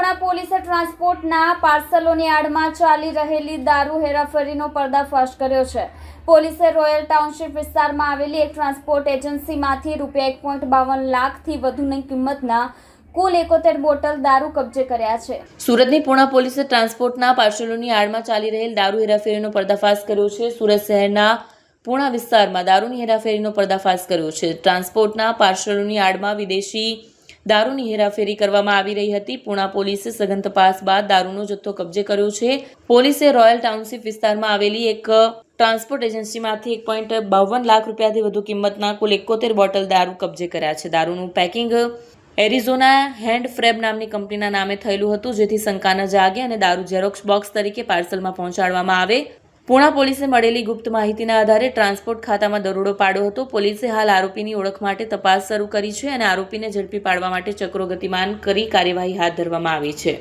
પુણા પોલીસે ટ્રાન્સપોર્ટના પાર્સલોની આડમાં ચાલી રહેલી દારૂ હેરાફેરીનો પર્દાફાશ કર્યો છે। પોલીસે રોયલ ટાઉનશીપ વિસ્તારમાં આવેલી એક ટ્રાન્સપોર્ટ એજન્સીમાંથી ₹1.52 લાખથી વધુની કિંમતના કુલ 71 બોટલ દારૂ કબજે કર્યા છે। સુરતની પુણા પોલીસે ટ્રાન્સપોર્ટના પાર્સલોની આડમાં ચાલી રહેલ દારૂ હેરાફેરીનો પર્દાફાશ કર્યો છે। સુરત શહેરના પુણા વિસ્તારમાં દારૂની હેરાફેરીનો પર્દાફાશ કર્યો છે। ટ્રાન્સપોર્ટના પાર્સલોની આડમાં વિદેશી દારૂની હેરાફેરી કરવામાં આવી રહી હતી। પુણા પોલીસે સઘન તપાસ બાદ દારૂનો જથ્થો કબજે કર્યો છે। પોલીસે રોયલ ટાઉનશીપ વિસ્તારમાં આવેલી એક ટ્રાન્સપોર્ટ એજન્સીમાંથી ₹1.52 લાખ રૂપિયાથી વધુ કિંમતના કુલ 71 બોટલ દારૂ કબજે કર્યા છે। દારૂનું પેકિંગ એરિઝોના હેન્ડ ફ્રેબ નામની કંપનીના નામે થયેલું હતું, જેથી શંકા ન જાગે અને દારૂ ઝેરોક્સ બોક્સ તરીકે પાર્સલમાં પહોંચાડવામાં આવે। પુણા પોલીસે મળેલી ગુપ્ત માહિતીના આધારે ટ્રાન્સપોર્ટ ખાતામાં દરોડો પાડ્યો હતો। પોલીસે હાલ આરોપીની ઓળખ માટે તપાસ શરૂ કરી છે અને આરોપીને ઝડપી પાડવા માટે ચક્રો ગતિમાન કરી કાર્યવાહી હાથ ધરવામાં આવી છે।